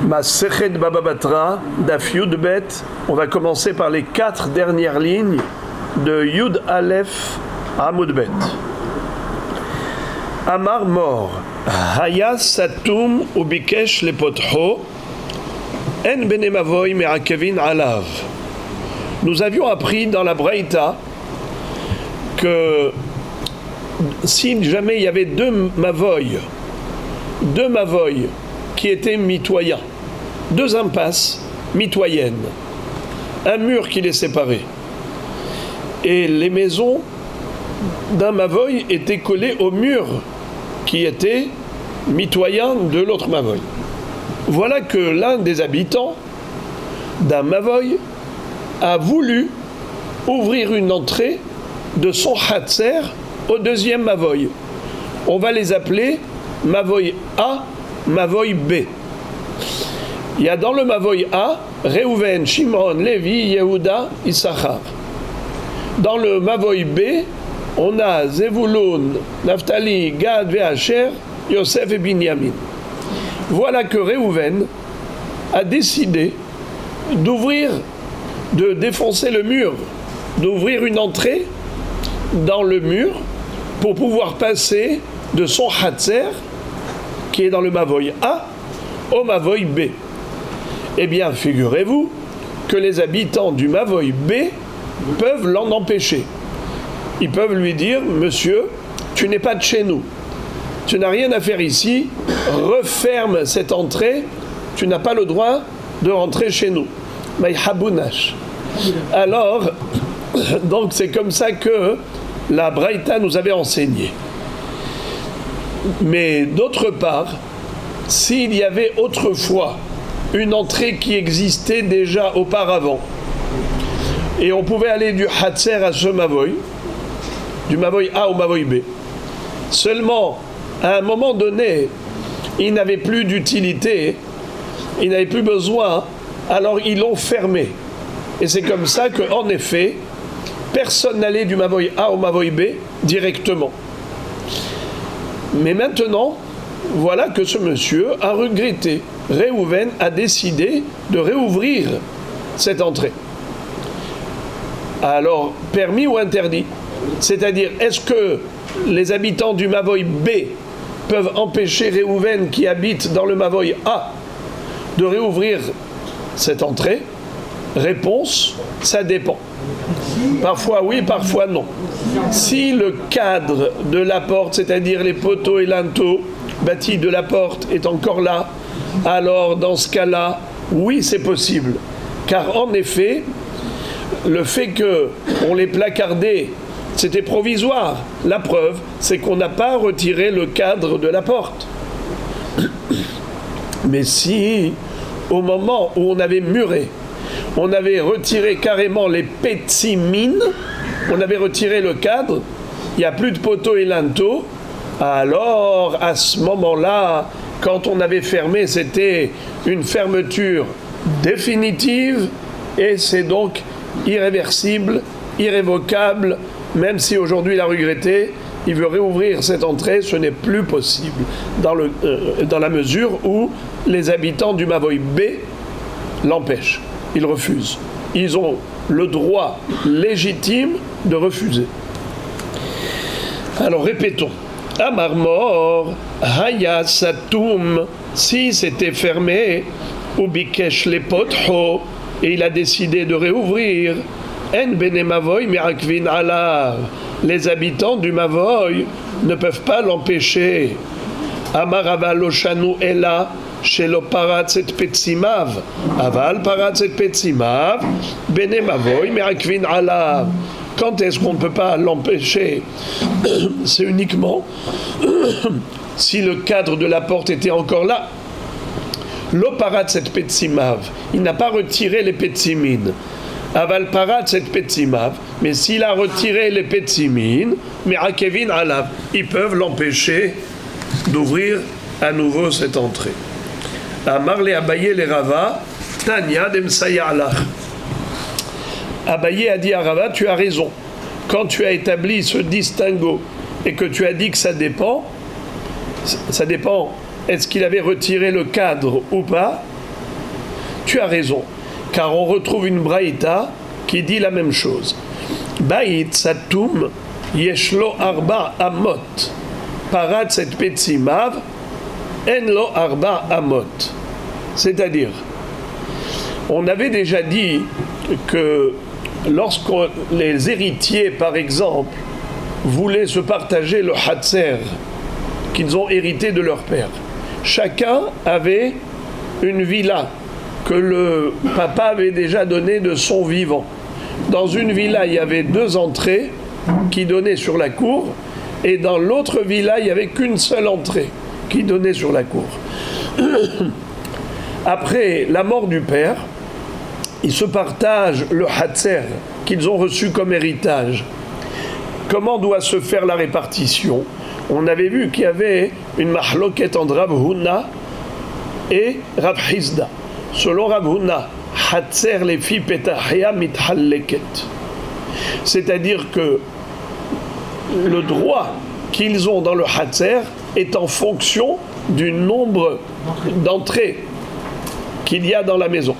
Masechet Baba Batra, Daf Yud Bet. On va commencer par les 4 dernières lignes de Yud Aleph Amud Bet. Amar Mor, Haya Satum Ubikesh Lepotho, En Benemavoy Merakevin Alav. Nous avions appris dans la Braïta que si jamais il y avait deux mavoy qui étaient mitoyens, 2 impasses mitoyennes, un mur qui les séparait, et les maisons d'un mavoy étaient collées au mur qui était mitoyen de l'autre mavoy. Voilà que l'un des habitants d'un mavoy a voulu ouvrir une entrée de son hatser au deuxième mavoy. On va les appeler mavoy A, mavoy B. Il y a dans le mavoy A, Reuven, Shimon, Lévi, Yehuda, Issachar. Dans le mavoy B, on a Zevulun, Naphtali, Gad, Asher, Yosef et Binyamin. Voilà que Reuven a décidé de défoncer le mur, d'ouvrir une entrée dans le mur pour pouvoir passer de son hatser, qui est dans le mavoy A, au mavoy B. Eh bien, figurez-vous que les habitants du mavoy B peuvent l'en empêcher. Ils peuvent lui dire: monsieur, tu n'es pas de chez nous, tu n'as rien à faire ici, referme cette entrée, tu n'as pas le droit de rentrer chez nous. Maïhabounash. Alors, donc c'est comme ça que la Braïta nous avait enseigné. Mais d'autre part, s'il y avait autrefois une entrée qui existait déjà auparavant, et on pouvait aller du Hatser à ce Mavoy, du Mavoy A au Mavoy B, seulement à un moment donné, il n'avait plus d'utilité, il n'avait plus besoin, alors ils l'ont fermé. Et c'est comme ça qu'en effet, personne n'allait du Mavoy A au Mavoy B directement. Mais maintenant, voilà que ce monsieur a regretté. Reuven a décidé de réouvrir cette entrée. Alors, permis ou interdit? C'est-à-dire, est-ce que les habitants du Mavoy B peuvent empêcher Reuven qui habite dans le Mavoy A de réouvrir cette entrée? Réponse, ça dépend. Parfois oui, parfois non. Si le cadre de la porte, c'est-à-dire les poteaux et linteaux bâtis de la porte est encore là, alors dans ce cas-là, oui, c'est possible. Car en effet, le fait qu'on les placardait, c'était provisoire. La preuve, c'est qu'on n'a pas retiré le cadre de la porte. Mais si, au moment où on avait muré, on avait retiré carrément les pétsimines, on avait retiré le cadre, il n'y a plus de poteaux et linteaux, alors à ce moment-là, quand on avait fermé, c'était une fermeture définitive et c'est donc irréversible, irrévocable, même si aujourd'hui il a regretté, il veut réouvrir cette entrée, ce n'est plus possible dans la mesure où les habitants du Mavoy B l'empêchent. Ils refusent. Ils ont le droit légitime de refuser. Alors répétons. Amar Mor, Haya Satum, si c'était fermé, Ubikesh Lepotho, et il a décidé de réouvrir, En Bene Mavoy Merakvin Alav, les habitants du Mavoy ne peuvent pas l'empêcher. Amar Avaloshanu Ela, Shelo Paratz et Petsimav, Aval Paratz et Petsimav, Bene Mavoy Merakvin Alav. Quand est-ce qu'on ne peut pas l'empêcher? C'est uniquement si le cadre de la porte était encore là. L'oparat set petsimav, il n'a pas retiré les petsimines. Aval parat set petsimav, mais s'il a retiré les petsimines, merakevin alav, ils peuvent l'empêcher d'ouvrir à nouveau cette entrée. Amar le Abaye le Rava, Tanya demsaya alach. Abaye a dit à Rava, tu as raison. Quand tu as établi ce distinguo et que tu as dit que ça dépend, est-ce qu'il avait retiré le cadre ou pas? tu as raison, car on retrouve une braïta qui dit la même chose. Bait satum yeshlo arba amot, parat set petsimav en lo arba amot. C'est-à-dire, on avait déjà dit que lorsque les héritiers, par exemple, voulaient se partager le hatser qu'ils ont hérité de leur père, chacun avait une villa que le papa avait déjà donnée de son vivant. Dans une villa, il y avait 2 entrées qui donnaient sur la cour, et dans l'autre villa, il n'y avait qu'une seule entrée qui donnait sur la cour. Après la mort du père, ils se partagent le hatser qu'ils ont reçu comme héritage. Comment doit se faire la répartition? On avait vu qu'il y avait une mahloket entre Rav Huna et Rav Hizda. Selon Rav Huna, hatser les filles petahia mithalleket. C'est-à-dire que le droit qu'ils ont dans le hatser est en fonction du nombre d'entrées qu'il y a dans la maison.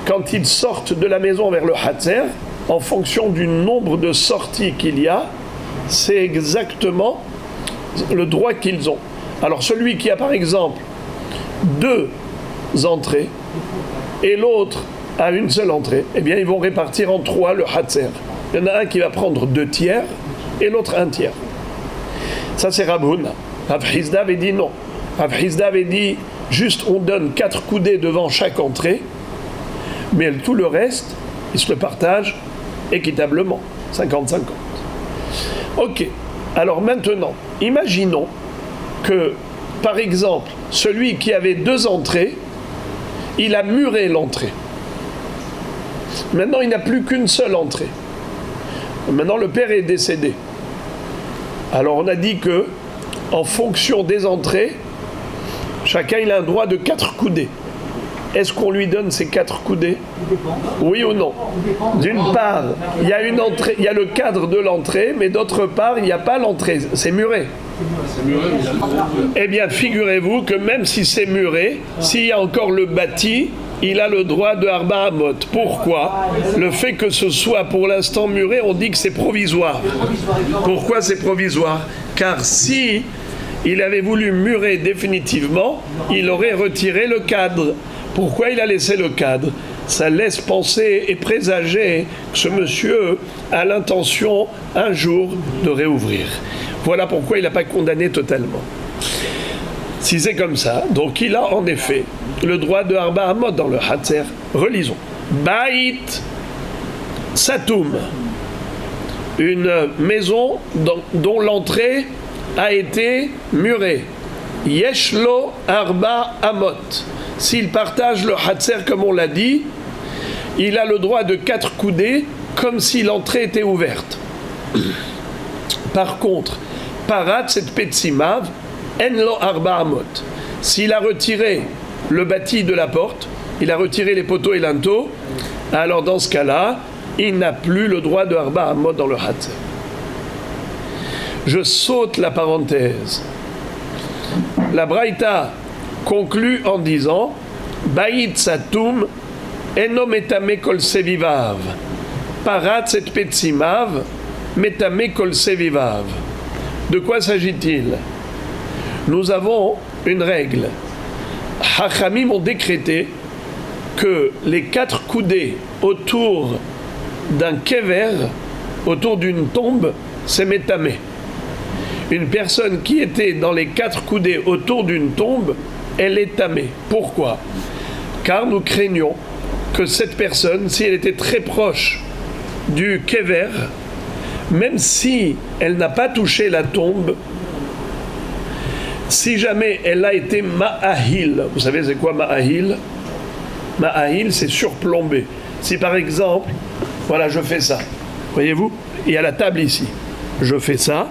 Quand ils sortent de la maison vers le hatser, en fonction du nombre de sorties qu'il y a, c'est exactement le droit qu'ils ont. Alors celui qui a par exemple 2 entrées et l'autre a une seule entrée, eh bien ils vont répartir en 3 le hatser. Il y en a un qui va prendre 2 tiers et l'autre 1 tiers. Ça c'est Rav Huna. Rav Hizda avait dit non. Rav Hizda avait dit juste on donne 4 coudées devant chaque entrée, mais tout le reste, ils se le partagent équitablement, 50-50. Ok, alors maintenant, imaginons que, par exemple, celui qui avait 2 entrées, il a muré l'entrée. Maintenant, il n'a plus qu'une seule entrée. Maintenant, le père est décédé. Alors, on a dit que, en fonction des entrées, chacun il a un droit de 4 coudées. Est-ce qu'on lui donne ces 4 coudées? Oui ou non? D'une part, il y a une entrée, il y a le cadre de l'entrée, mais d'autre part, il n'y a pas l'entrée, c'est muré. Eh bien, figurez-vous que même si c'est muré, s'il y a encore le bâti, il a le droit de Arba Amot. Pourquoi? Le fait que ce soit pour l'instant muré, on dit que c'est provisoire. Pourquoi c'est provisoire? Car si il avait voulu murer définitivement, il aurait retiré le cadre. Pourquoi il a laissé le cadre? Ça laisse penser et présager que ce monsieur a l'intention un jour de réouvrir. Voilà pourquoi il n'a pas condamné totalement. Si c'est comme ça, donc il a en effet le droit de Arba Amot dans le Hatser. Relisons. Bait Satum, une maison dont l'entrée a été murée. Yeshlo Arba Amot. S'il partage le Hatser comme on l'a dit, il a le droit de 4 coudées comme si l'entrée était ouverte. Par contre, Parat cette Petsimav, Enlo Arba Amot. S'il a retiré le bâti de la porte, il a retiré les poteaux et linteaux, alors dans ce cas-là, il n'a plus le droit de Arba Amot dans le Hatser. Je saute la parenthèse. La Braïta conclut en disant Bait Satum eno metame kol sevivav, parat set petsimav metame kol sevivav. De quoi s'agit-il? Nous avons une règle. Hachamim ont décrété que les 4 coudées autour d'un kever, autour d'une tombe, c'est métamé. Une personne qui était dans les 4 coudées autour d'une tombe, elle est tamée. Pourquoi? Car nous craignons que cette personne, si elle était très proche du kever, même si elle n'a pas touché la tombe, si jamais elle a été ma'ahil, vous savez c'est quoi ma'ahil? Ma'ahil, c'est surplombé. Si par exemple, voilà, je fais ça, voyez-vous, il y a la table ici, je fais ça,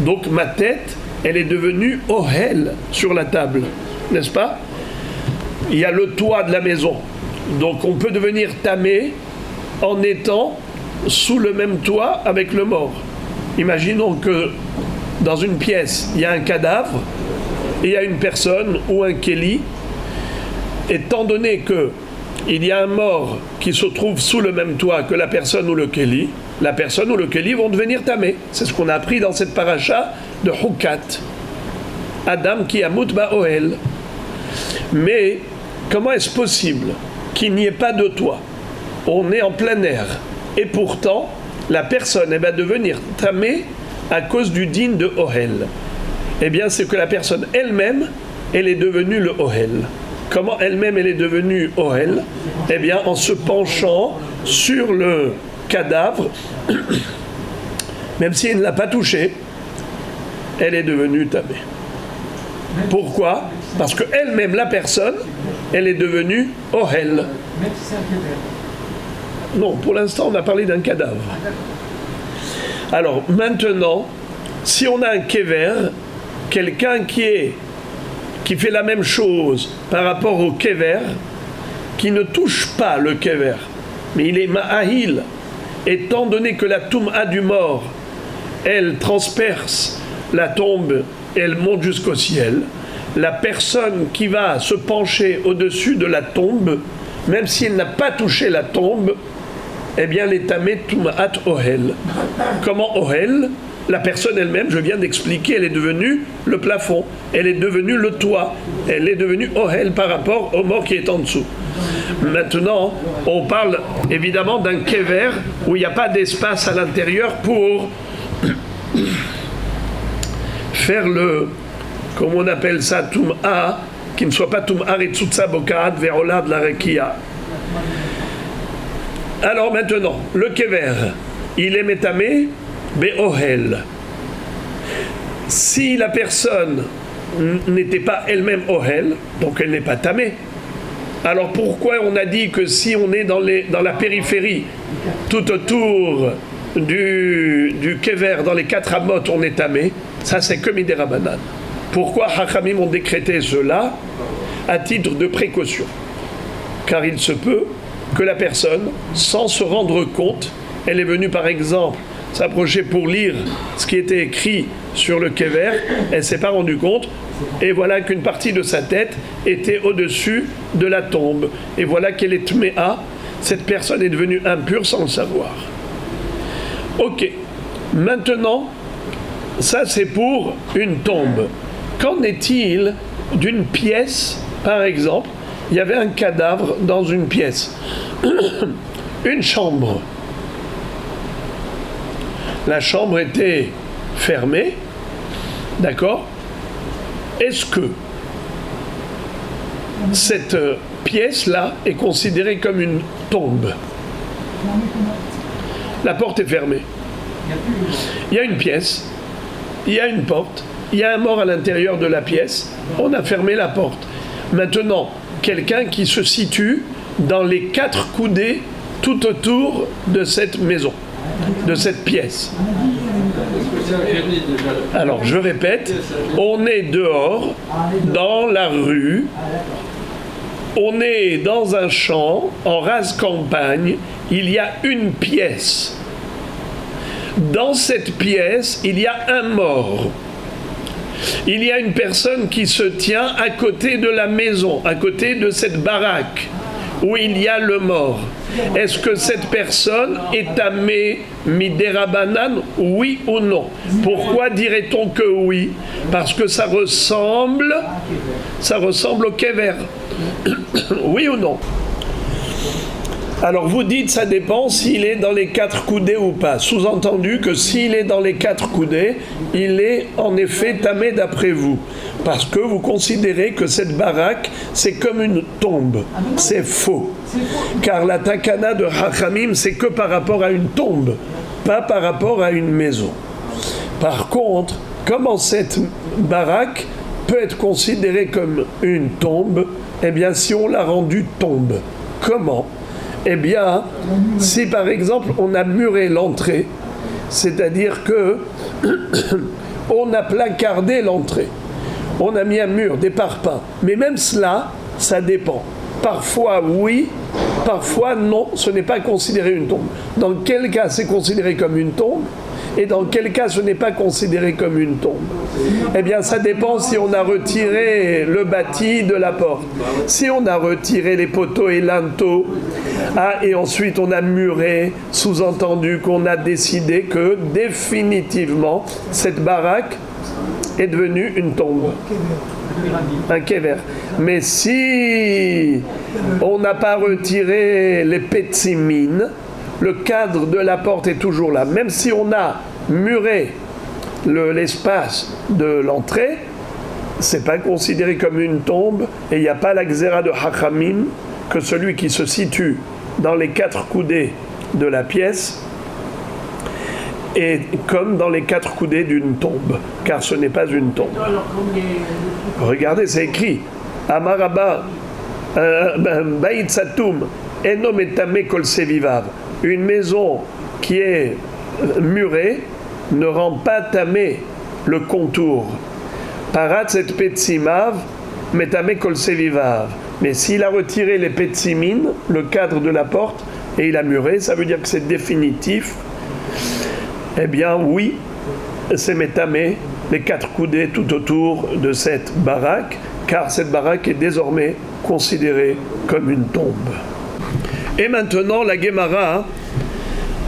donc ma tête, elle est devenue ohel sur la table, n'est-ce pas? Il y a le toit de la maison, donc on peut devenir tamé en étant sous le même toit avec le mort. Imaginons que dans une pièce, il y a un cadavre et il y a une personne ou un kéli. Étant donné que il y a un mort qui se trouve sous le même toit que la personne ou le Kéli, la personne ou le Kéli vont devenir tamé. C'est ce qu'on a appris dans cette paracha de Hukat. Adam qui amut ba'ohel. Mais comment est-ce possible qu'il n'y ait pas de toit? On est en plein air. Et pourtant, la personne va devenir tamée à cause du din de Ohel. Eh bien, c'est que la personne elle-même, elle est devenue le Ohel. Comment elle-même, elle est devenue Ohel? Eh bien, en se penchant sur le cadavre, même si elle ne l'a pas touché, elle est devenue tamée. Pourquoi? Parce qu'elle-même, la personne, elle est devenue Ohel. Même si c'est un kéver. Non, pour l'instant, on a parlé d'un cadavre. Alors, maintenant, si on a un kéver, quelqu'un qui fait la même chose par rapport au kéver, qui ne touche pas le kéver, mais il est ma'ahil, étant donné que la toum'a du mort, elle transperce la tombe, elle monte jusqu'au ciel, la personne qui va se pencher au-dessus de la tombe, même si elle n'a pas touché la tombe, eh bien, elle est tamée Tum'at Ohel. Comment Ohel? La personne elle-même, je viens d'expliquer, elle est devenue le plafond, elle est devenue le toit, elle est devenue Ohel par rapport au mort qui est en dessous. Maintenant, on parle évidemment d'un kéver où il n'y a pas d'espace à l'intérieur pour faire le, comme on appelle ça, Tum'a, qui ne soit pas Tum'a Retsutsa Bokaat Verola de la Rekia. Alors maintenant, le kéver, il est métamé Be'ohel. Si la personne n'était pas elle-même Ohel, donc elle n'est pas tamée, alors pourquoi on a dit que si on est dans la périphérie, tout autour du kéver, dans les 4 amot, on est tamé? Ça, c'est comme Midera Banane. Pourquoi Hachamim ont décrété cela? À titre de précaution. Car il se peut que la personne, sans se rendre compte, elle est venue par exemple s'approcher pour lire ce qui était écrit sur le kéver, elle ne s'est pas rendue compte, et voilà qu'une partie de sa tête était au-dessus de la tombe. Et voilà qu'elle est tméa, cette personne est devenue impure sans le savoir. Ok, maintenant, ça c'est pour une tombe. Qu'en est-il d'une pièce, par exemple? Il y avait un cadavre dans une pièce, une chambre. La chambre était fermée, d'accord? Est-ce que cette pièce-là est considérée comme une tombe? La porte est fermée. Il y a une pièce, il y a une porte, il y a un mort à l'intérieur de la pièce, on a fermé la porte. Maintenant, quelqu'un qui se situe dans les 4 coudées tout autour de cette maison, de cette pièce. Alors, je répète, on est dehors, dans la rue, on est dans un champ, en rase campagne, il y a une pièce. Dans cette pièce, il y a un mort. Il y a une personne qui se tient à côté de la maison, à côté de cette baraque où il y a le mort. Est-ce que cette personne est tamée midera banane, oui ou non? Pourquoi dirait-on que oui? Parce que ça ressemble au kéver. Oui ou non? Alors vous dites, ça dépend s'il est dans les 4 coudées ou pas. Sous-entendu que s'il est dans les 4 coudées, il est en effet tamé d'après vous. Parce que vous considérez que cette baraque, c'est comme une tombe. C'est faux. Car la takana de Hachamim, c'est que par rapport à une tombe, pas par rapport à une maison. Par contre, comment cette baraque peut être considérée comme une tombe? Eh bien, si on l'a rendue tombe. Comment? Eh bien, si par exemple on a muré l'entrée, c'est-à-dire que on a placardé l'entrée, on a mis un mur, des parpaings, mais même cela, ça dépend. Parfois oui, parfois non, ce n'est pas considéré une tombe. Dans quel cas c'est considéré comme une tombe? Et dans quel cas ce n'est pas considéré comme une tombe? Eh bien, ça dépend si on a retiré le bâti de la porte. Si on a retiré les poteaux et linteaux, et ensuite on a muré, sous-entendu qu'on a décidé que définitivement cette baraque est devenue une tombe. Un kéver. Mais si on n'a pas retiré les petsimines, le cadre de la porte est toujours là. Même si on a muré l'espace de l'entrée, c'est pas considéré comme une tombe et il n'y a pas la xéra de Hachamim que celui qui se situe dans les 4 coudées de la pièce est comme dans les 4 coudées d'une tombe, car ce n'est pas une tombe. Regardez, c'est écrit Amaraba Bait Satum Eno Metame Kol Sevivav. Une maison qui est murée ne rend pas tamé le contour. Parat cette petsimav metame kol sevivav. Mais s'il a retiré les petsimines, le cadre de la porte, et il a muré, ça veut dire que c'est définitif. Eh bien oui, c'est métamé les 4 coudées tout autour de cette baraque, car cette baraque est désormais considérée comme une tombe. Et maintenant, la Gemara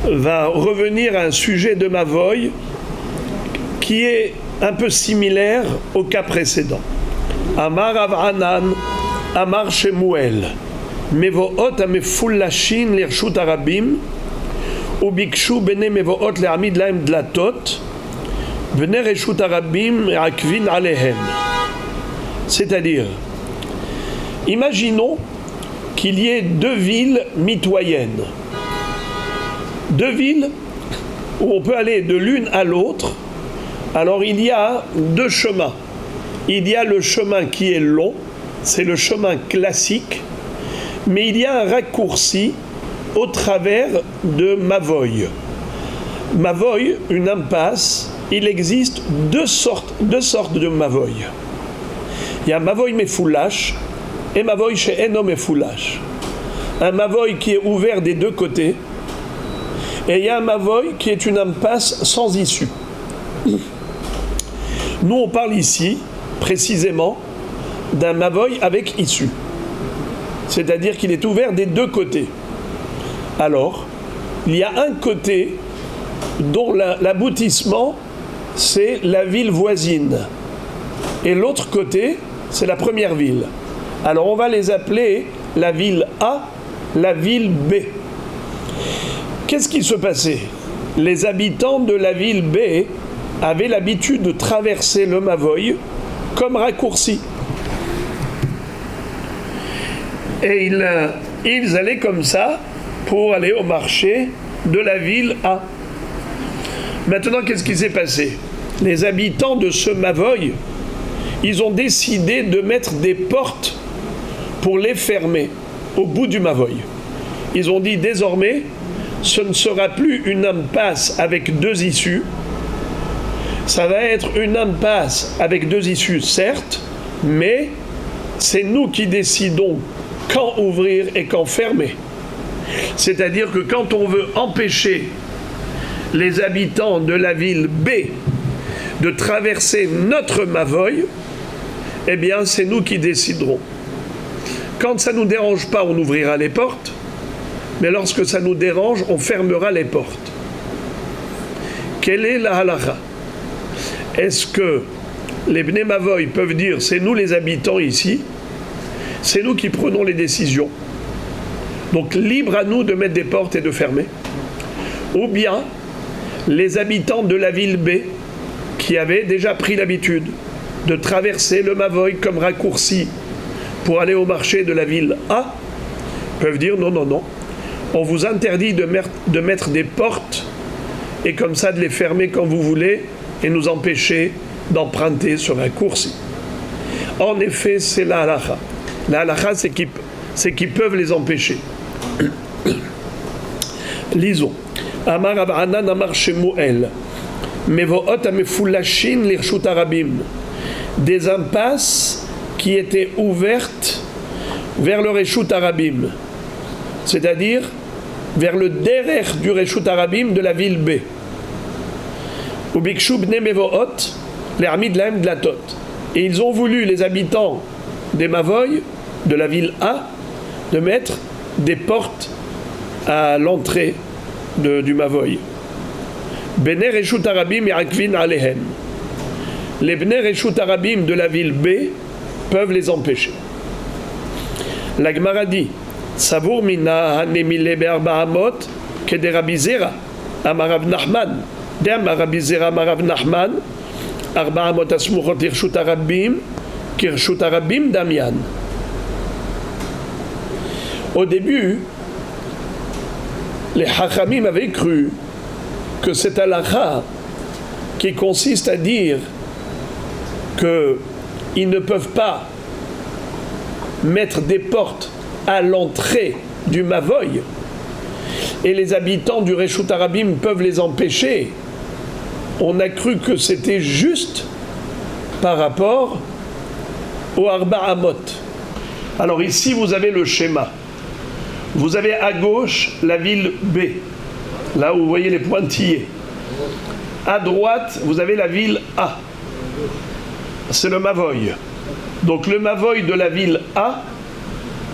va revenir à un sujet de Mavoy qui est un peu similaire au cas précédent. Amar Rav Hanan, Amar Shemuel, Mevoot amefullashin lirshut arabim, ubikshu bene mevoot le'amid lahem dlatot, bene reshut arabim akvin alehem. C'est-à-dire, imaginons qu'il y ait 2 villes mitoyennes. 2 villes où on peut aller de l'une à l'autre. Alors il y a 2 chemins. Il y a le chemin qui est long, c'est le chemin classique, mais il y a un raccourci au travers de Mavoy. Mavoy, une impasse, il existe 2 sortes de Mavoy. Il y a Mavoy Mefoulash et Mavoy chez Eno Mefoulash. Un Mavoy qui est ouvert des 2 côtés, et il y a un Mavoy qui est une impasse sans issue. Nous, on parle ici, précisément, d'un Mavoy avec issue. C'est-à-dire qu'il est ouvert des 2 côtés. Alors, il y a un côté dont l'aboutissement, c'est la ville voisine. Et l'autre côté, c'est la première ville. Alors, on va les appeler la ville A, la ville B. Qu'est-ce qui se passait? Les habitants de la ville B avaient l'habitude de traverser le Mavoy comme raccourci. Et ils allaient comme ça pour aller au marché de la ville A. Maintenant, qu'est-ce qui s'est passé? Les habitants de ce Mavoy, ils ont décidé de mettre des portes pour les fermer au bout du Mavoy. Ils ont dit désormais, ce ne sera plus une impasse avec 2 issues, ça va être une impasse avec 2 issues, certes, mais c'est nous qui décidons quand ouvrir et quand fermer. C'est-à-dire que quand on veut empêcher les habitants de la ville B de traverser notre Mavoy, eh bien c'est nous qui déciderons. Quand ça ne nous dérange pas, on ouvrira les portes, mais lorsque ça nous dérange, on fermera les portes. Quelle est la halakha? Est-ce que les Bnei Mavoy peuvent dire c'est nous les habitants ici, c'est nous qui prenons les décisions, donc libre à nous de mettre des portes et de fermer? Ou bien les habitants de la ville B qui avaient déjà pris l'habitude de traverser le Mavoy comme raccourci pour aller au marché de la ville A peuvent dire non, non, non, on vous interdit de mettre des portes et comme ça de les fermer quand vous voulez et nous empêcher d'emprunter ce raccourci. En effet, c'est la halakha. La halakha, c'est qu'ils peuvent les empêcher. Lisons. Amar Rav Hanan Amar Shemuel. Mevoot amefullashin lirshut arabim. Des impasses qui étaient ouvertes vers le Reshut Arabim, c'est-à-dire vers le derer du Reshut Arabim de la ville B. Ubikshu bnei mevohot, les Hamid lahem dlatot. Et ils ont voulu, les habitants des Mavoy, de la ville A, de mettre des portes à l'entrée du Mavoy. Bnei Reshut Arabim yarakvin alehem. Les Bnei Reshut Arabim de la ville B peuvent les empêcher. La Gemara dit Savour mina hanemile be'arba amot kede Rabbi Zera amar Rav Nachman d'amar Rabbi Zera amar Rav Nachman arba amot asmuchot lirshut Arabim kirshut Arabim damian. Au début, les Hachamim avaient cru que cette halakha qui consiste à dire qu'ils ne peuvent pas mettre des portes à l'entrée du Mavoy et les habitants du Reshut Arabim peuvent les empêcher. On a cru que c'était juste par rapport au Arba Amot. Alors ici vous avez le schéma. Vous avez à gauche la ville B, là où vous voyez les pointillés. À droite, vous avez la ville A. C'est le Mavoy. Donc le Mavoy de la ville A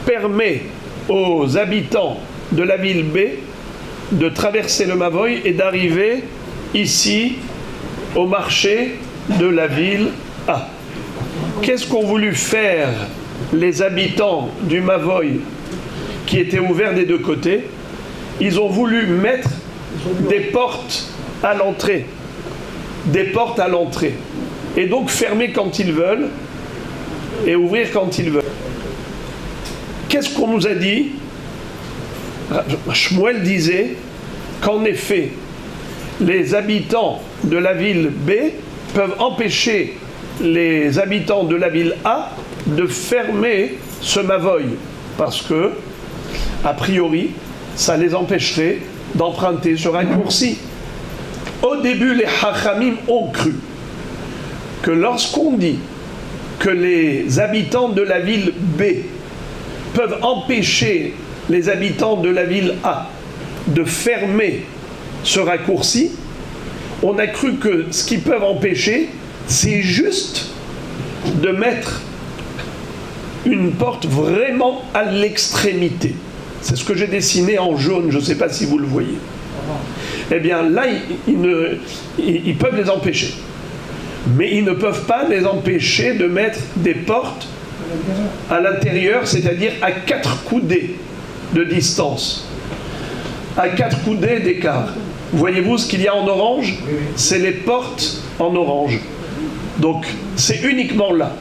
permet aux habitants de la ville B de traverser le Mavoy et d'arriver ici au marché de la ville A. Qu'est-ce qu'ont voulu faire les habitants du Mavoy qui étaient ouverts des deux côtés? Ils ont voulu mettre des portes à l'entrée. Des portes à l'entrée. Et donc fermer quand ils veulent et ouvrir quand ils veulent. Qu'est-ce qu'on nous a dit? Shmuel disait qu'en effet, les habitants de la ville B peuvent empêcher les habitants de la ville A de fermer ce Mavoy, parce que, a priori, ça les empêcherait d'emprunter ce raccourci. Au début, les Hachamim ont cru que lorsqu'on dit que les habitants de la ville B peuvent empêcher les habitants de la ville A de fermer ce raccourci, on a cru que ce qu'ils peuvent empêcher, c'est juste de mettre une porte vraiment à l'extrémité. C'est ce que j'ai dessiné en jaune, je ne sais pas si vous le voyez. Eh bien là, ils peuvent les empêcher. Mais ils ne peuvent pas les empêcher de mettre des portes à l'intérieur, c'est-à-dire à 4 coudées de distance, à 4 coudées d'écart. Voyez-vous ce qu'il y a en orange? C'est les portes en orange. Donc c'est uniquement là.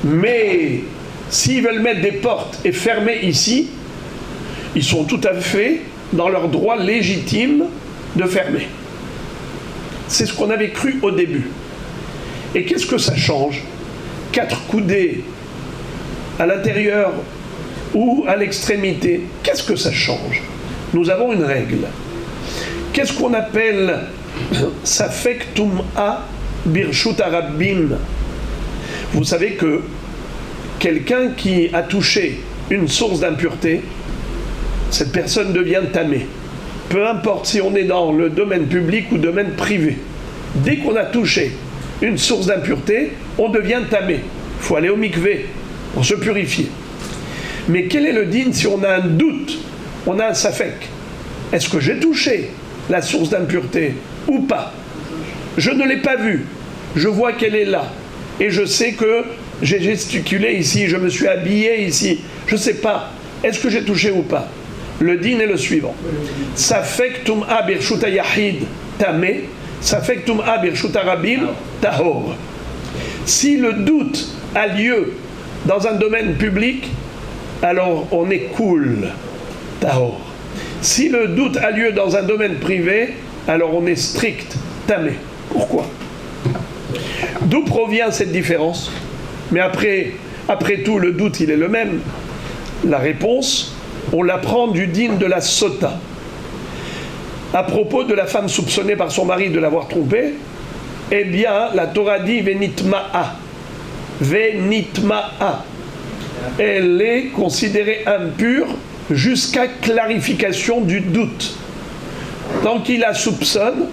Mais s'ils veulent mettre des portes et fermer ici, ils sont tout à fait dans leur droit légitime de fermer. C'est ce qu'on avait cru au début. Et qu'est-ce que ça change? 4 coudées à l'intérieur ou à l'extrémité, qu'est-ce que ça change? Nous avons une règle. Qu'est-ce qu'on appelle Safek Tum'a Birshut Arabim? Vous savez que quelqu'un qui a touché une source d'impureté, cette personne devient tamé. Peu importe si on est dans le domaine public ou domaine privé. Dès qu'on a touché une source d'impureté, on devient tamé. Il faut aller au mikvé pour se purifier. Mais quel est le din si on a un doute, on a un safek? Est-ce que j'ai touché la source d'impureté ou pas? Je ne l'ai pas vue. Je vois qu'elle est là. Et je sais que j'ai gesticulé ici, je me suis habillé ici. Je ne sais pas. Est-ce que j'ai touché ou pas? Le din est le suivant. Safek tum'a birshut yahid tamé, safek tum'a birshut arabim tahor. Si le doute a lieu dans un domaine public, alors on est cool, tahor. Si le doute a lieu dans un domaine privé, alors on est strict, tamé. Pourquoi? D'où provient cette différence? Mais après tout, le doute, il est le même. La réponse, on l'apprend du din de la sota. À propos de la femme soupçonnée par son mari de l'avoir trompée, eh bien, la Torah dit venitma'a. Venitma'a. Elle est considérée impure jusqu'à clarification du doute. Tant qu'il la soupçonne,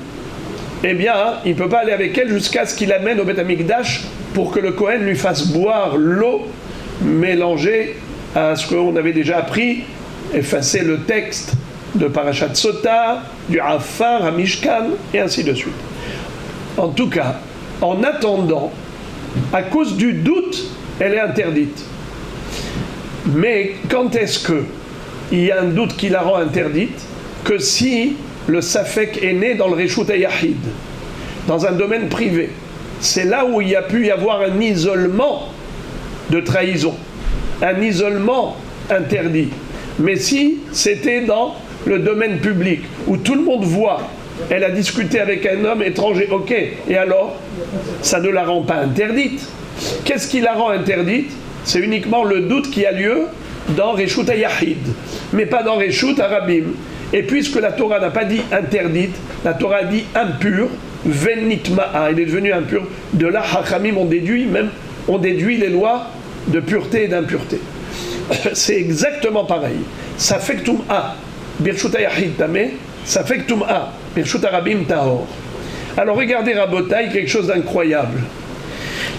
eh bien, il ne peut pas aller avec elle jusqu'à ce qu'il l'amène au Beth Amikdash pour que le Kohen lui fasse boire l'eau mélangée à ce qu'on avait déjà appris, effacer le texte de Parashat Sota, du Afar à Mishkan, et ainsi de suite. En tout cas, en attendant, à cause du doute, elle est interdite. Mais quand est-ce qu'il y a un doute qui la rend interdite? Que si le Safek est né dans le Reshut HaYahid, dans un domaine privé. C'est là où il y a pu y avoir un isolement de trahison, un isolement interdit. Mais si c'était dans le domaine public, où tout le monde voit, elle a discuté avec un homme étranger, ok, et alors, ça ne la rend pas interdite. Qu'est-ce qui la rend interdite? C'est uniquement le doute qui a lieu dans Reshut HaYahid, mais pas dans Reshut HaRabim. Et puisque la Torah n'a pas dit interdite, la Torah a dit impure, venitma'a, il est devenu impur. De là, Hachamim on déduit les lois de pureté et d'impureté. C'est exactement pareil. Ça fait que tum'a, birshut hayahid tameh, ça fait que tum'a, birshut harabim tahor. Alors regardez Rabotai, quelque chose d'incroyable.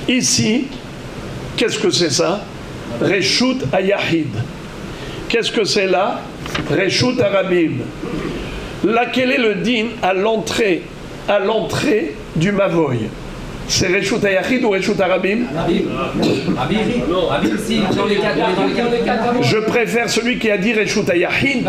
Ici, qu'est-ce que c'est ça? Reshut hayahid. Qu'est-ce que c'est là? Reshut harabim. Là, quel est le din à l'entrée du Mavoy? C'est Reshut HaYahid ou Reshut HaRabim? Rabim, si, dans les quatre. Je préfère celui qui a dit Reshut HaYahid.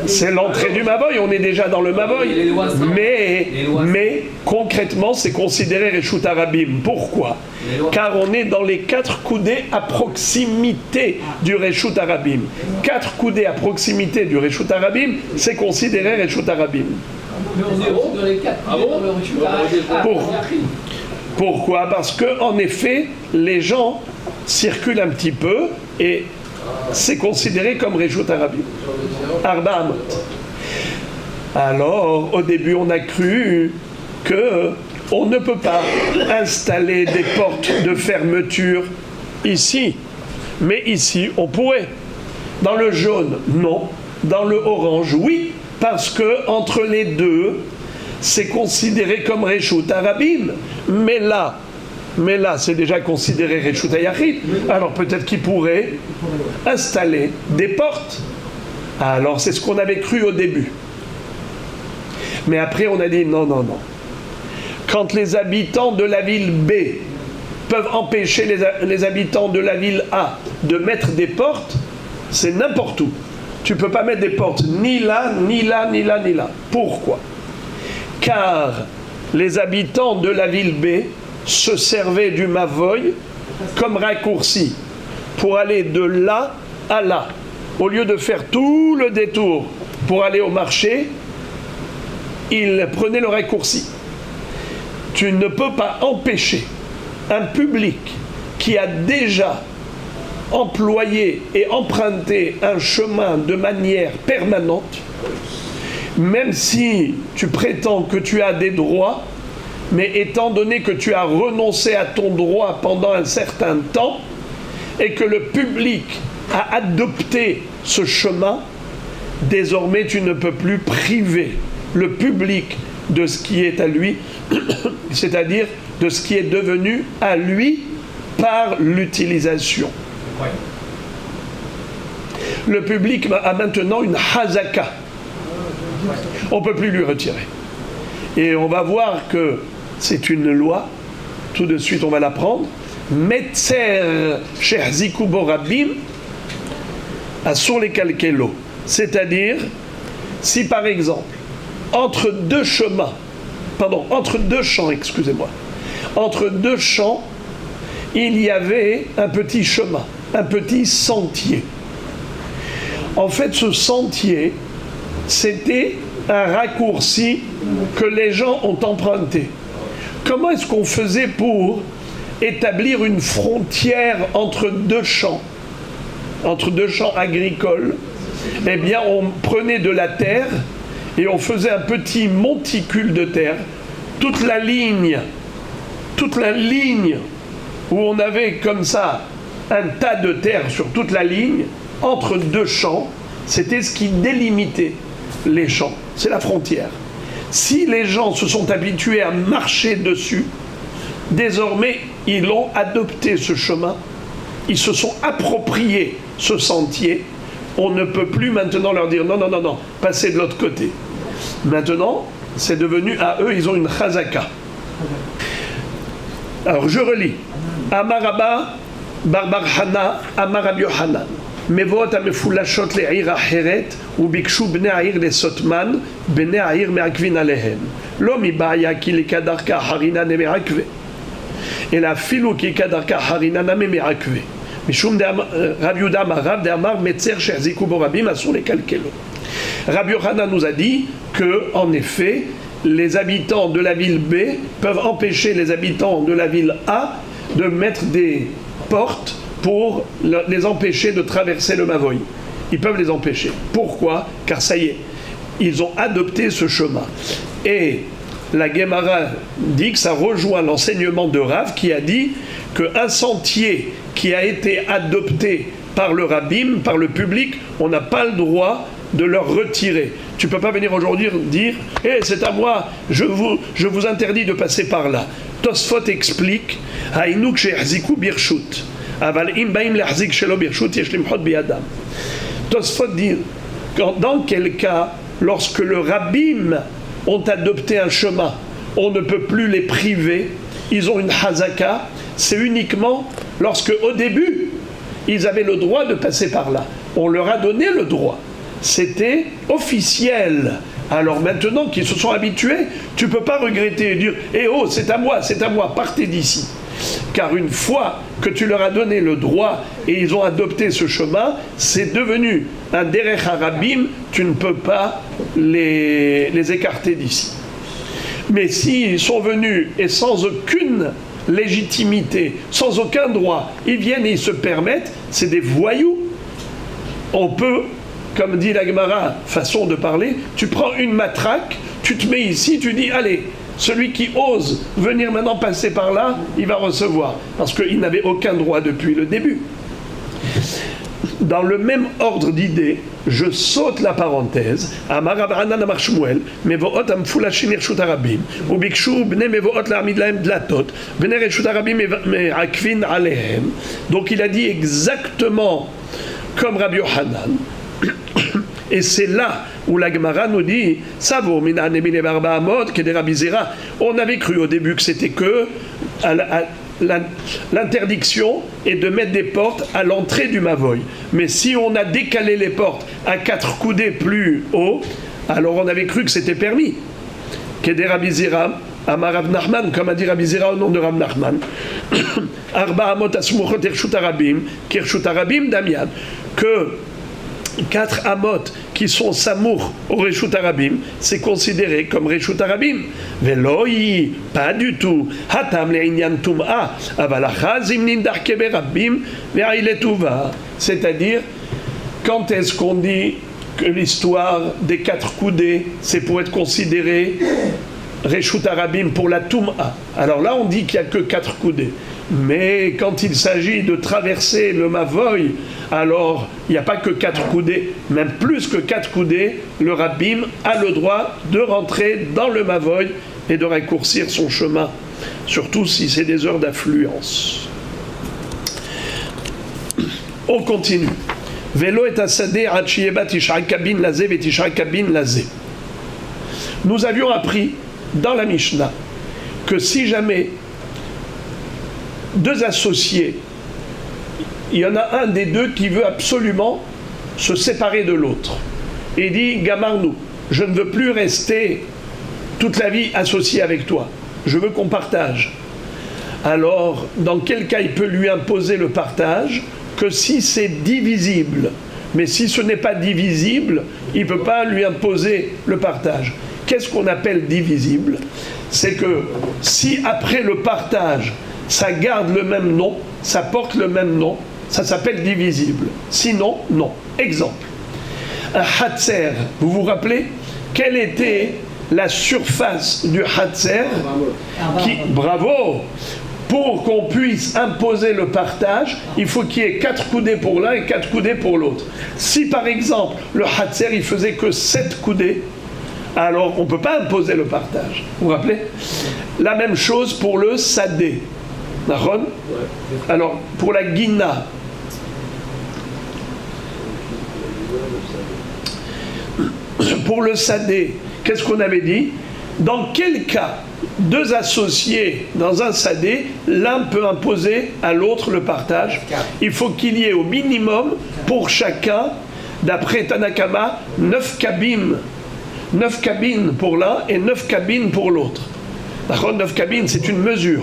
C'est l'entrée du Mavoy, on est déjà dans le Mavoy. Mais concrètement, c'est considéré Reshut HaRabim. Pourquoi? Car on est dans les 4 coudées à proximité du Reshut HaRabim. 4 coudées à proximité du Reshut HaRabim, c'est considéré Reshut HaRabim. Mais on est dans les 4 dans le Reshut HaYahid. Pourquoi? Parce que en effet, les gens circulent un petit peu et c'est considéré comme Reshut HaRabim. Arba Amot. Alors, au début, on a cru que on ne peut pas installer des portes de fermeture ici. Mais ici, on pourrait. Dans le jaune, non. Dans le orange, oui. Parce que entre les deux, c'est considéré comme Reshut HaRabim. Mais là, c'est déjà considéré Reshut HaYahid. Alors peut-être qu'il pourrait installer des portes. Alors c'est ce qu'on avait cru au début. Mais après on a dit non. Quand les habitants de la ville B peuvent empêcher les habitants de la ville A de mettre des portes, c'est n'importe où. Tu ne peux pas mettre des portes ni là. Pourquoi? Car les habitants de la ville B se servaient du Mavoy comme raccourci pour aller de là à là. Au lieu de faire tout le détour pour aller au marché, ils prenaient le raccourci. Tu ne peux pas empêcher un public qui a déjà employer et emprunter un chemin de manière permanente, même si tu prétends que tu as des droits, mais étant donné que tu as renoncé à ton droit pendant un certain temps et que le public a adopté ce chemin, désormais tu ne peux plus priver le public de ce qui est à lui, c'est-à-dire de ce qui est devenu à lui par l'utilisation. Le public a maintenant une hazaka. On ne peut plus lui retirer. Et on va voir que c'est une loi. Tout de suite, on va l'apprendre. Metzer shehziku bo rabim asur lekalkelo. C'est-à-dire, si par exemple, entre deux champs, il y avait un petit chemin, un petit sentier. En fait, ce sentier, c'était un raccourci que les gens ont emprunté. Comment est-ce qu'on faisait pour établir une frontière entre deux champs agricoles? Eh bien, on prenait de la terre et on faisait un petit monticule de terre. Toute la ligne où on avait comme ça un tas de terre sur toute la ligne, entre deux champs, c'était ce qui délimitait les champs. C'est la frontière. Si les gens se sont habitués à marcher dessus, désormais, ils ont adopté ce chemin, ils se sont appropriés ce sentier. On ne peut plus maintenant leur dire non, non, non, non, passez de l'autre côté. Maintenant, c'est devenu à eux, ils ont une chazaka. Alors, je relis. Amar Rabba Bar Hana, Amar Rabbi Yohanan. מבואות המפולשות לעיר אחרת וביקשו בני העיר לסותמן, בני העיר מעכבין עליהם. לא מבעיה כי לקדרכה חרינן מעכבה, אלא אפילו כי קדרכה חרינן מעכבה. משום רב יהודה אמר רב דאמר מצר שהחזיקו בו רבים אסור לקלקלו. Rabbi Yohanan nous a dit que, en effet, les habitants de la ville B peuvent empêcher les habitants de la ville A de mettre des portes pour les empêcher de traverser le Mavoï. Ils peuvent les empêcher. Pourquoi? Car ça y est, ils ont adopté ce chemin. Et la Gemara dit que ça rejoint l'enseignement de Rav qui a dit qu'un sentier qui a été adopté par le rabbin, par le public, on n'a pas le droit de leur retirer. Tu ne peux pas venir aujourd'hui dire « Hey, c'est à moi, je vous interdis de passer par là ». Tosfot explique « Haïnouk she'hziku birshut ». Tosfot dit dans quel cas, lorsque le rabbim ont adopté un chemin, on ne peut plus les priver, ils ont une hazaka, c'est uniquement lorsque au début ils avaient le droit de passer par là, on leur a donné le droit, c'était officiel. Alors maintenant qu'ils se sont habitués, tu ne peux pas regretter et dire « Eh oh, c'est à moi, partez d'ici ». Car une fois que tu leur as donné le droit et ils ont adopté ce chemin, c'est devenu un derech harabim, tu ne peux pas les écarter d'ici. Mais s'ils sont venus et sans aucune légitimité, sans aucun droit, ils viennent et ils se permettent, c'est des voyous. On peut, comme dit la Gemara, façon de parler, tu prends une matraque, tu te mets ici, tu dis allez, celui qui ose venir maintenant passer par là, il va recevoir. Parce qu'il n'avait aucun droit depuis le début. Dans le même ordre d'idées, je saute la parenthèse. Amar Rav Hanan Amar Shmuel, mevoot amfulashin reshut harabim, ubikshu bnei mevoot la'amid lahem dlatot, bnei reshut harabim me'akvin alehem. Donc il a dit exactement comme Rabbi Yohanan. Et c'est là où la Gemara nous dit ça vaut on avait cru au début que c'était que l'interdiction est de mettre des portes à l'entrée du Mavoï. Mais si on a décalé les portes à 4 coudées plus haut, alors on avait cru que c'était permis. Keder Rabbi Zira, Amar Rav Nachman, comme a dit Rabbi Zira au nom de Rav Nachman, Arba Amot Asmuchot Ershut Harabim, Kershut Harabim Damian, que 4 amot qui sont samour au Reshut Harabim, c'est considéré comme Reshut Harabim. Veloi, pas du tout. Hatam le'inyan tum'a, avalacha zimnin darkebe rabbim ve'ailetuva. C'est-à-dire, quand est-ce qu'on dit que l'histoire des 4 coudées, c'est pour être considéré Reshut Harabim pour la tum'a? Alors là, on dit qu'il n'y a que 4 coudées. Mais quand il s'agit de traverser le Mavoï, alors il n'y a pas que 4 coudées, même plus que 4 coudées, le rabbin a le droit de rentrer dans le Mavoï et de raccourcir son chemin, surtout si c'est des heures d'affluence. On continue. Vélo est assadé à Tchieba Tishra Kabin Lazé et Tishra Kabin Lazé. Nous avions appris dans la Mishnah que si jamais 2 associés, il y en a un des 2 qui veut absolument se séparer de l'autre et dit Gamarnou, je ne veux plus rester toute la vie associé avec toi, je veux qu'on partage. Alors, dans quel cas il peut lui imposer le partage? Que si c'est divisible. Mais si ce n'est pas divisible, il ne peut pas lui imposer le partage. Qu'est-ce qu'on appelle divisible? C'est que si après le partage, ça garde le même nom, ça porte le même nom, ça s'appelle divisible. Sinon, non. Exemple. Un hatzer, vous vous rappelez quelle était la surface du hatzer bravo. Pour qu'on puisse imposer le partage, il faut qu'il y ait 4 coudées pour l'un et 4 coudées pour l'autre. Si par exemple, le hatzer, il faisait que 7 coudées, alors on ne peut pas imposer le partage. Vous vous rappelez? La même chose pour le sadé. D'accord? Alors, pour la guina, pour le sadé, qu'est-ce qu'on avait dit? Dans quel cas deux associés dans un sadé, l'un peut imposer à l'autre le partage? Il faut qu'il y ait au minimum pour chacun, d'après Tanakama, 9 cabines. 9 cabines pour l'un et 9 cabines pour l'autre. D'accord? 9 cabines, c'est une mesure.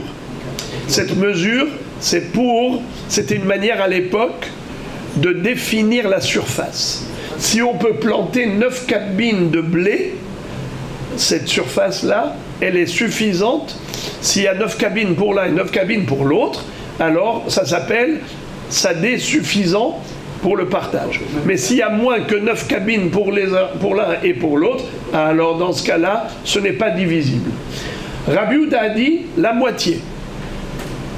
Cette mesure, c'était une manière à l'époque de définir la surface. Si on peut planter 9 cabines de blé, cette surface-là, elle est suffisante. S'il y a 9 cabines pour l'un et 9 cabines pour l'autre, alors ça s'appelle sadé suffisant pour le partage. Mais s'il y a moins que 9 cabines pour l'un et pour l'autre, alors dans ce cas-là, ce n'est pas divisible. Rabbi Yehuda a dit la moitié.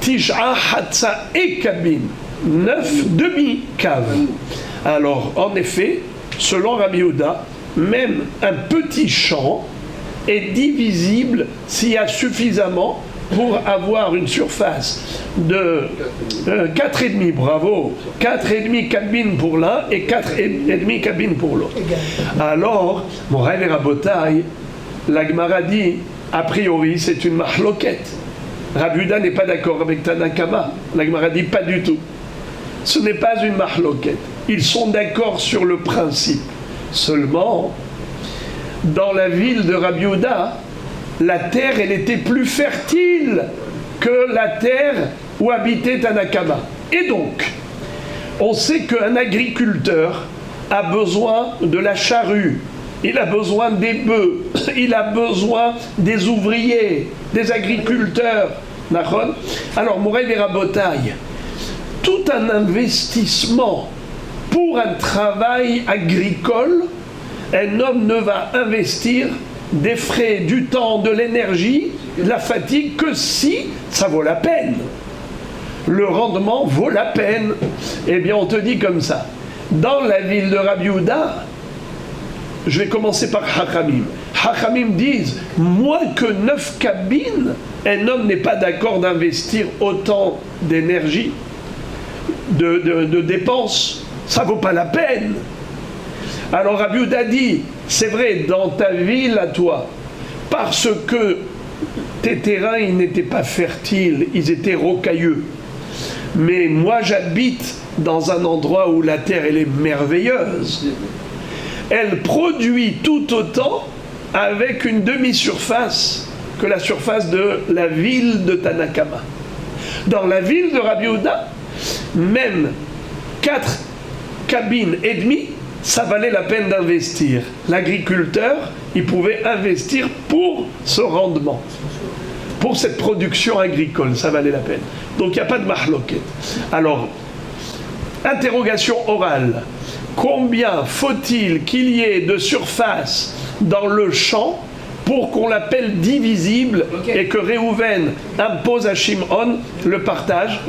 Tish'a hatsa et cabine, 9 demi-caves. Alors, en effet, selon Rabbi Yehuda, même un petit champ est divisible s'il y a suffisamment pour avoir une surface de 4,5, bravo, 4,5 cabines pour l'un et 4,5 cabines pour l'autre. Alors, Moraï et Rabotaï, la Gemara dit, a priori, c'est une mahloket. Rabbi Yehuda n'est pas d'accord avec Tanakama. La Gemara dit pas du tout. Ce n'est pas une mahloket. Ils sont d'accord sur le principe. Seulement, dans la ville de Rabbi Yehuda, la terre, elle était plus fertile que la terre où habitait Tanakama. Et donc, on sait qu'un agriculteur a besoin de la charrue, il a besoin des bœufs, il a besoin des ouvriers, des agriculteurs. Alors, Moraï et Rabotaï, tout un investissement pour un travail agricole, un homme ne va investir des frais, du temps, de l'énergie, de la fatigue que si ça vaut la peine. Le rendement vaut la peine. Eh bien, on te dit comme ça. Dans la ville de Rabbi Yehuda, je vais commencer par Hachamim. Hachamim disent, moins que 9 cabines, un homme n'est pas d'accord d'investir autant d'énergie, de dépenses. Ça ne vaut pas la peine. Alors Rabbi Yehuda dit, c'est vrai, dans ta ville à toi, parce que tes terrains, ils n'étaient pas fertiles, ils étaient rocailleux. Mais moi, j'habite dans un endroit où la terre, elle est merveilleuse. Elle produit tout autant avec une demi-surface que la surface de la ville de Tanakama. Dans la ville de Rabbi Yehuda, même 4 cabines et demie, ça valait la peine d'investir. L'agriculteur, il pouvait investir pour ce rendement, pour cette production agricole, ça valait la peine. Donc il n'y a pas de mahloket. Alors, interrogation orale. Combien faut-il qu'il y ait de surface dans le champ pour qu'on l'appelle divisible et que Réhouven impose à Shimon le partage?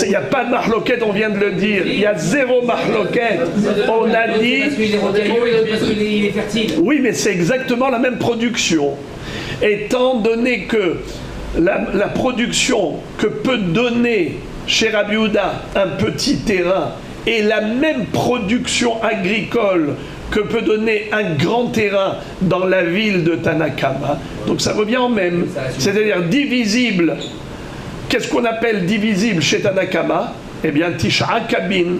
Il n'y a pas de mahloket, on vient de le dire. Il y a zéro mahloket. On a dit... Parce qu'il est fertile. Oui, mais c'est exactement la même production. Étant donné que la production que peut donner chez Rabbi Yehuda un petit terrain est la même production agricole que peut donner un grand terrain dans la ville de Tanakama. Donc ça revient en même. C'est-à-dire divisible. Qu'est-ce qu'on appelle divisible chez Tanakama? Eh bien, Tisha Kabin,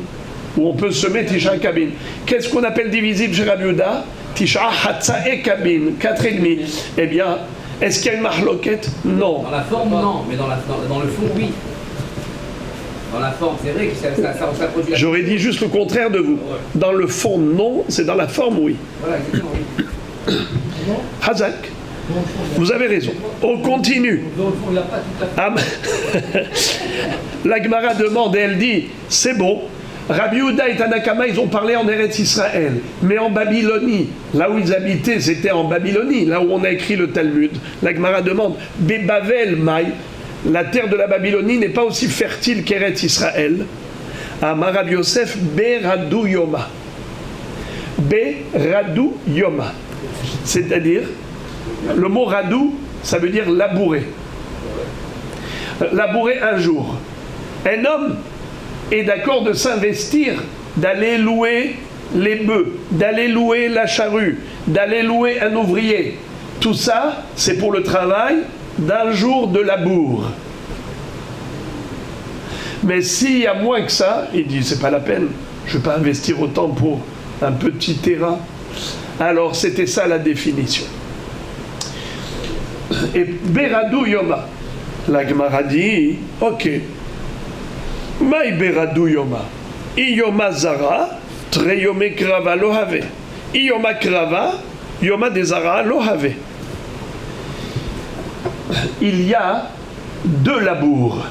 où on peut semer Tisha Kabin. Qu'est-ce qu'on appelle divisible chez Rabbi Yehuda? Tisha Hatsa e Kabin, 4,5. Eh bien, est-ce qu'il y a une mahloket? Non. Dans la forme, non, mais dans le fond, oui. Dans la forme, c'est vrai que ça produit... J'aurais dit juste le contraire de vous. Dans le fond, non, c'est dans la forme, oui. Voilà, exactement, oui. Hazak, vous avez raison. On continue. Dans le fond, il n'y a pas tout à fait... La Gemara demande et elle dit, c'est bon, Rabbi Yehuda et Tanakama, ils ont parlé en Eretz Israël, mais en Babylonie, là où ils habitaient, c'était en Babylonie, là où on a écrit le Talmud. La Gemara demande, Bebavel Maï, la terre de la Babylonie n'est pas aussi fertile qu'Eretz Israël. Amar Rabbi Yosef, Beradou Yoma. Beradou Yoma. C'est-à-dire, le mot radou, ça veut dire labourer. Labourer un jour. Un homme est d'accord de s'investir, d'aller louer les bœufs, d'aller louer la charrue, d'aller louer un ouvrier. Tout ça, c'est pour le travail d'un jour de labour. Mais s'il y a moins que ça, il dit, c'est pas la peine, je ne vais pas investir autant pour un petit terrain. Alors, c'était ça la définition. Et Beradou Yoma, la Gemara dit, ok, Maï Beradou Yoma, Iyoma Zara, Treyome Krava Lohave, Iyoma Krava, Yoma de Zara Lohave. Il y a deux labours.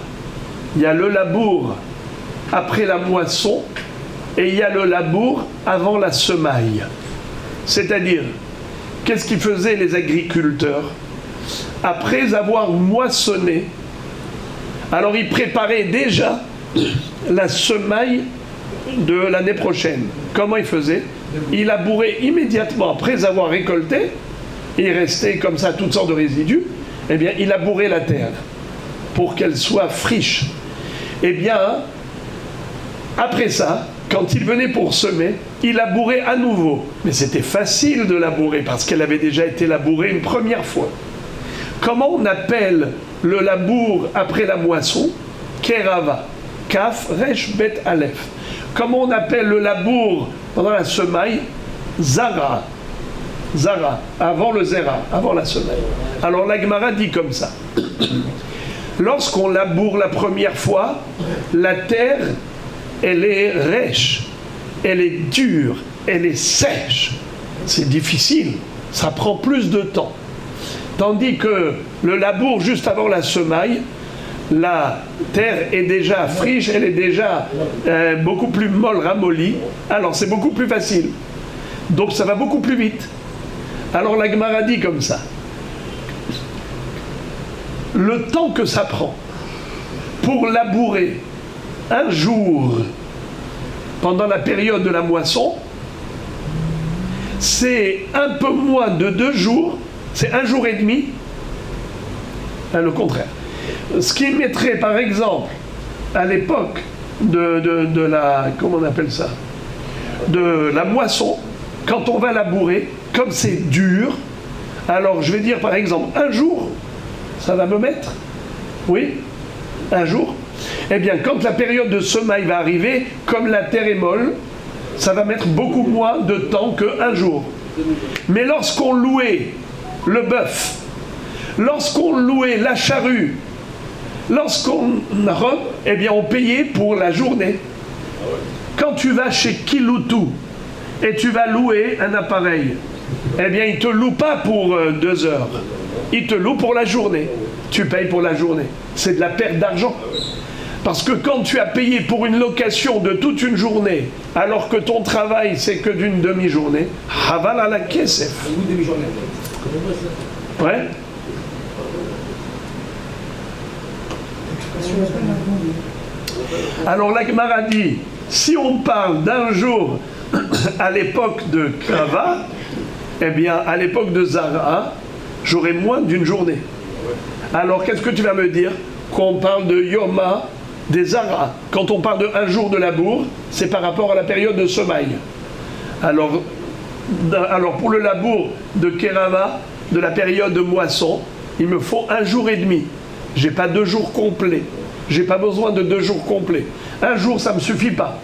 Il y a le labour après la moisson et il y a le labour avant la semaille. C'est-à-dire, qu'est-ce qu'ils faisaient les agriculteurs? Après avoir moissonné, alors ils préparaient déjà la semaille de l'année prochaine. Comment ils faisaient? Ils labouraient immédiatement après avoir récolté, et il restait comme ça toutes sortes de résidus, eh bien ils labouraient la terre pour qu'elle soit friche. Eh bien, après ça, quand il venait pour semer, il labourait à nouveau. Mais c'était facile de labourer parce qu'elle avait déjà été labourée une première fois. Comment on appelle le labour après la moisson? Kerava. Kaf, Resh, Bet, Aleph. Comment on appelle le labour pendant la semaille? Zara. Zara, avant le Zera, avant la semaille. Alors la Gemara dit comme ça. Lorsqu'on laboure la première fois, la terre, elle est rêche, elle est dure, elle est sèche. C'est difficile, ça prend plus de temps. Tandis que le labour juste avant la semaille, la terre est déjà friche, elle est déjà beaucoup plus molle, ramollie, alors c'est beaucoup plus facile. Donc ça va beaucoup plus vite. Alors la Gemara dit comme ça. Le temps que ça prend pour labourer un jour pendant la période de la moisson, c'est un peu moins de 2 jours, c'est 1 jour et demi, le contraire. Ce qui mettrait par exemple à l'époque de la, comment on appelle ça, de la moisson, quand on va labourer, comme c'est dur, alors je vais dire par exemple 1 jour, ça va me mettre, oui, 1 jour. Eh bien, quand la période de semaille va arriver, comme la terre est molle, ça va mettre beaucoup moins de temps que 1 jour. Mais lorsqu'on louait le bœuf, lorsqu'on louait la charrue, lorsqu'on eh bien, on payait pour la journée. Quand tu vas chez Kiloutou et tu vas louer un appareil, eh bien, il ne te loue pas pour 2 heures. Il te loue pour la journée. Tu payes pour la journée. C'est de la perte d'argent. Parce que quand tu as payé pour une location de toute une journée, alors que ton travail, c'est que d'une demi-journée, haval à la kesef. Une demi-journée. Ouais. Alors la Gemara dit, si on parle d'un jour à l'époque de Krava, eh bien à l'époque de Zara, j'aurai moins d'une journée. Alors qu'est-ce que tu vas me dire? Qu'on parle de Yoma des Zara. Quand on parle de 1 jour de labour, c'est par rapport à la période de semaille. Alors pour le labour de Kerava, de la période de moisson, il me faut 1 jour et demi. J'ai pas 2 jours complets. J'ai pas besoin de 2 jours complets. 1 jour, ça me suffit pas.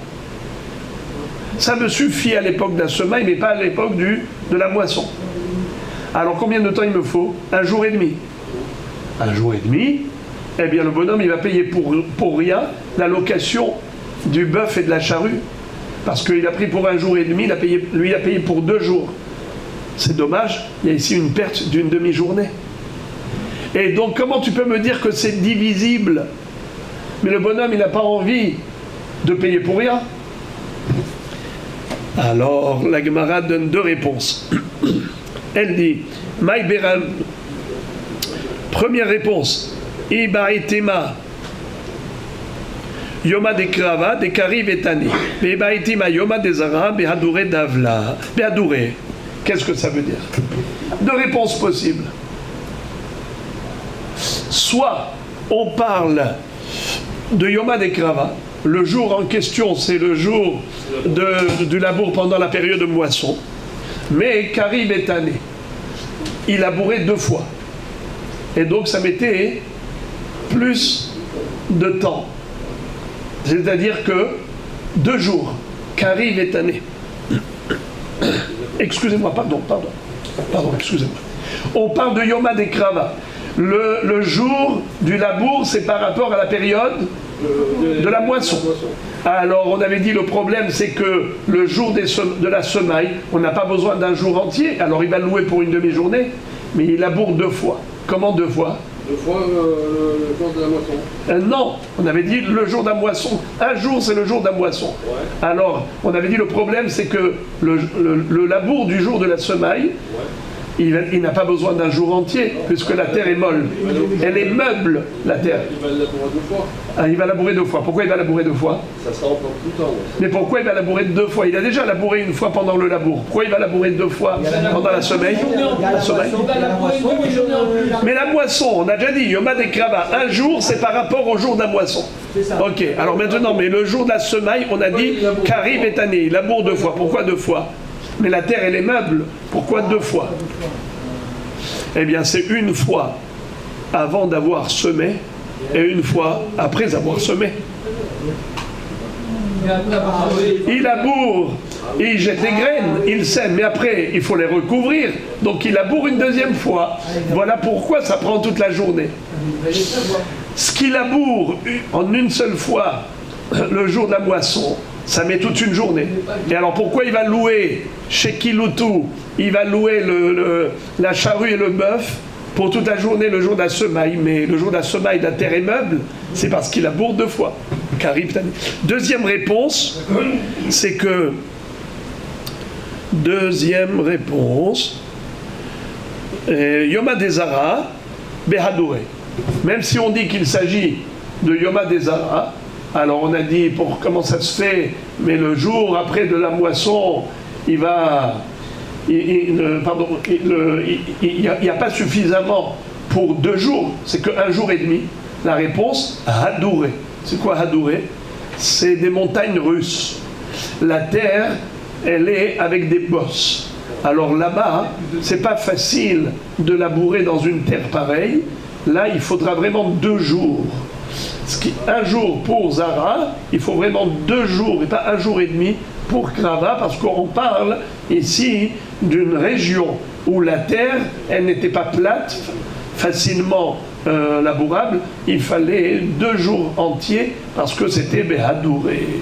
Ça me suffit à l'époque de la semaille, mais pas à l'époque de la moisson. Alors combien de temps il me faut? 1 jour et demi. 1 jour et demi, eh bien le bonhomme il va payer pour rien la location du bœuf et de la charrue. Parce qu'il a pris pour 1 jour et demi, lui il a payé pour 2 jours. C'est dommage, il y a ici une perte d'une demi-journée. Et donc comment tu peux me dire que c'est divisible? Mais le bonhomme il n'a pas envie de payer pour rien. Alors la Gemara donne 2 réponses. Elle dit, Maïbera, première réponse, Iba etema, Yoma de Krava, de Kariv etani, Iba etema, Yoma de Zara, Behadure davla, Behadure. Qu'est-ce que ça veut dire? Deux réponses possibles. Soit on parle de Yom HaDekrava, le jour en question, c'est le jour du labour pendant la période de moisson, mais Karim est tanné. Il labourait 2 fois. Et donc ça mettait plus de temps. C'est-à-dire que 2 jours, Karim est tanné. Excusez-moi, pardon, excusez-moi. On parle de Yom HaDekrava. Le jour du labour, c'est par rapport à la période de la moisson. Alors, on avait dit le problème, c'est que le jour de la semaille, on n'a pas besoin d'un jour entier. Alors, il va louer pour une demi-journée, mais il laboure 2 fois. Comment 2 fois? 2 fois le jour de la moisson. Non, on avait dit le jour de la moisson. Un jour, c'est le jour de la moisson. Ouais. Alors, on avait dit le problème, c'est que le labour du jour de la semaille, il n'a pas besoin d'un jour entier, puisque la terre est molle. Elle est meuble, la terre. Il va labourer 2 fois. Ah, il va labourer 2 fois. Pourquoi il va labourer 2 fois? Ça sera encore tout le temps. Mais pourquoi il va labourer 2 fois? Il a déjà labouré 1 fois pendant le labour. Pourquoi il va labourer 2 fois pendant la semaille? Mais la moisson, on a déjà dit, Yom HaDekrava, un jour, c'est par rapport au jour de la moisson. Ok, alors maintenant, mais le jour de la semaille, on a dit, Karim est tanné, il laboure 2 fois. Pourquoi 2 fois? Mais la terre, elle est meuble. Pourquoi 2 fois? Eh bien, c'est 1 fois avant d'avoir semé et 1 fois après avoir semé. Il laboure, il jette les graines, il sème, mais après, il faut les recouvrir. Donc, il laboure une 2e fois. Voilà pourquoi ça prend toute la journée. Ce qu'il laboure en une seule fois, le jour de la moisson, ça met toute une journée. Et alors pourquoi il va louer chez Kiloutou, il va louer la charrue et le bœuf pour toute la journée le jour de la semaille, mais le jour de la semaille, la terre est meuble, c'est parce qu'il laboure 2 fois. Deuxième réponse, c'est que Yom HaDezara, Behadouré. Même si on dit qu'il s'agit de Yom HaDezara, alors on a dit comment ça se fait, mais le jour après de la moisson, il n'y a pas suffisamment pour 2 jours, c'est que 1 jour et demi. La réponse, Hadouré. C'est quoi Hadouré? C'est des montagnes russes. La terre, elle est avec des bosses. Alors là-bas, c'est pas facile de labourer dans une terre pareille. Là, il faudra vraiment 2 jours. 1 jour pour Zara, il faut vraiment 2 jours et pas 1 jour et demi pour Krava, parce qu'on parle ici d'une région où la terre, elle n'était pas plate, facilement labourable. Il fallait 2 jours entiers parce que c'était Behadouré.